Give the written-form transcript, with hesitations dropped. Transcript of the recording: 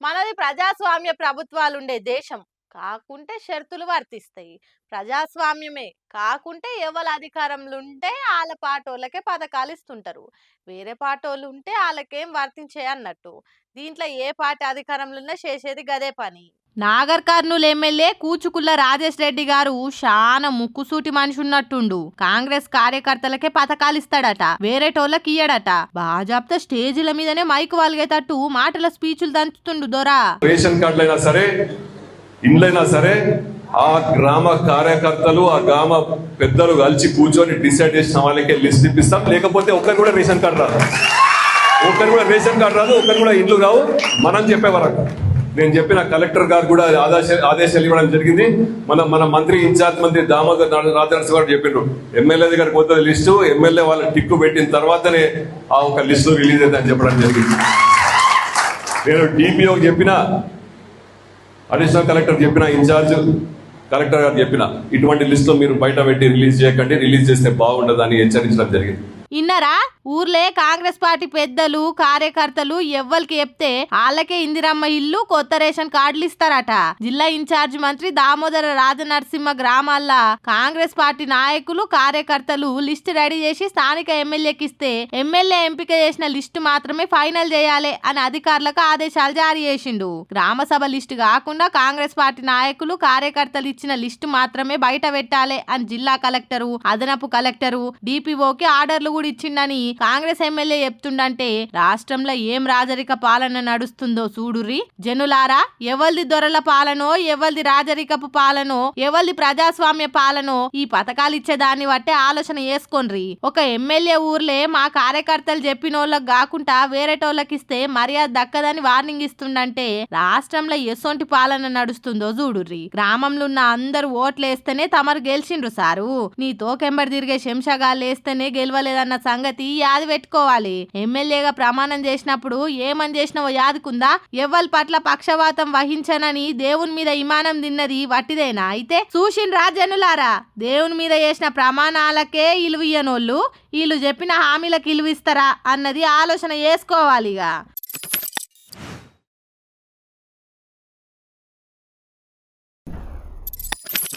మనది ప్రజాస్వామ్య ప్రభుత్వాలుండే దేశం. కాకుంటే షరతులు వర్తిస్తాయి. ప్రజాస్వామ్యమే కాకుంటే ఎవల అధికారంలుంటే ఆళ్ళ పాటోళ్ళకే పథకాలిస్తుంటరు. వేరే పాటోళ్ళుంటే ఆళ్ళకేం వర్తించయన్నట్టు. దీంట్లో ఏ పార్టీ అధికారంలున్నా చేసేది గదే పని. నాగర్ కర్నూల్ ఎమ్మెల్యే కూచుకుల్ల రాజేష్ రెడ్డి గారు శానా ముక్కుసూటి మనిషి ఉన్నట్టుండు. కాంగ్రెస్ కార్యకర్తలకే పథకాలిస్తాడట, వేరేటోళ్ళకి ఇయ్యడట. బాజాప్తా స్టేజీల మీదనే మైకు వాల్గేటట్టు మాటల స్పీచ్లు దంచుతుండు దొరా. రేషన్ కార్డులైనా సరే, ఇండ్లైనా సరే, ఆ గ్రామ కార్యకర్తలు ఆ గ్రామ పెద్దలు కలిసి కూర్చొని డిసైడ్ చేసిన వాళ్ళకే లిస్ట్ ఇప్పిస్తాం. లేకపోతే ఒక్కరు కూడా రేషన్ కార్డు రాదు, ఒక్కరు కూడా ఇండ్లు రావు. మనం చెప్పే వరకు నేను చెప్పిన కలెక్టర్ గారు కూడా ఆదేశాలు ఇవ్వడం జరిగింది. మన మంత్రి ఇన్ఛార్జ్ మంత్రి దామోదర్ రాజనరసింహ గారు చెప్పిండ్రు, ఎమ్మెల్యే దగ్గర పోతుంది లిస్టు, ఎమ్మెల్యే వాళ్ళ టిక్కు పెట్టిన తర్వాతనే ఆ ఒక లిస్టు రిలీజ్ అయిందని చెప్పడం జరిగింది. నేను డిపిఓ చెప్పిన, అడిషనల్ కలెక్టర్ చెప్పిన, ఇన్ఛార్జ్ కలెక్టర్ గారు చెప్పిన, ఇటువంటి లిస్టులు మీరు బయట పెట్టి రిలీజ్ చేయకండి, రిలీజ్ చేస్తే బాగుండదని హెచ్చరించడం జరిగింది. ఇన్నరా ఊర్లే కాంగ్రెస్ పార్టీ పెద్దలు కార్యకర్తలు ఎవ్వరికి చెప్తే వాళ్ళకే ఇందిరమ్మ ఇల్లు కొత్త రేషన్ కార్డులు ఇస్తారట. జిల్లా ఇన్ఛార్జ్ మంత్రి దామోదర రాజనరసింహ గ్రామాల్లో కాంగ్రెస్ పార్టీ నాయకులు కార్యకర్తలు లిస్టు రెడీ చేసి స్థానిక ఎమ్మెల్యేకి ఇస్తే ఎమ్మెల్యే ఎంపిక చేసిన లిస్టు మాత్రమే ఫైనల్ చేయాలి అని అధికారులకు ఆదేశాలు జారీ చేసిండు. గ్రామ సభ లిస్టు కాకుండా కాంగ్రెస్ పార్టీ నాయకులు కార్యకర్తలు ఇచ్చిన లిస్టు మాత్రమే బయట పెట్టాలి అని జిల్లా కలెక్టరు, అదనపు కలెక్టరు, డిపిఓకి ఆర్డర్లు ఇచ్చిండని కాంగ్రెస్ ఎమ్మెల్యే చెప్తుండంటే రాష్ట్రంలో ఏం రాజరిక పాలన నడుస్తుందో చూడుర్రి జనులారా. ఎవల్ది దొరల పాలనో, ఎవల్ది రాజరికపు పాలనో, ఎవల్ది ప్రజాస్వామ్య పాలనో ఈ పథకాలు ఇచ్చేదాన్ని బట్టే ఆలోచన చేసుకోండ్రి. ఒక ఎమ్మెల్యే ఊర్లే మా కార్యకర్తలు చెప్పినోళ్ళకి కాకుండా వేరేటోళ్ళకి ఇస్తే మర్యాద దక్కదని వార్నింగ్ ఇస్తుండంటే రాష్ట్రంలో ఎసొంటి పాలన నడుస్తుందో చూడుర్రి. గ్రామంలో ఉన్న అందరూ ఓట్లేస్తేనే తమరు గెలిచిండ్రు సారు, నీ తోకెంబడి తిరిగే శంషగాళ్ళు వేస్తేనే గెలవలేదన్న సంగతి యాది పెట్టుకోవాలి. ఎమ్మెల్యేగా ప్రమాణం చేసినప్పుడు ఏమని చేసినవో యాదుకుందా? ఎవ్వరి పట్ల పక్షవాతం వహించనని దేవుని మీద ఇమానం తిన్నది వట్టిదేనా? అయితే చూసిండ్రా జనులారా, దేవుని మీద చేసిన ప్రమాణాలకే ఇలువియ్యనోళ్ళు వీళ్ళు చెప్పిన హామీలకు ఇలువిస్తారా అన్నది ఆలోచన చేసుకోవాలిగా.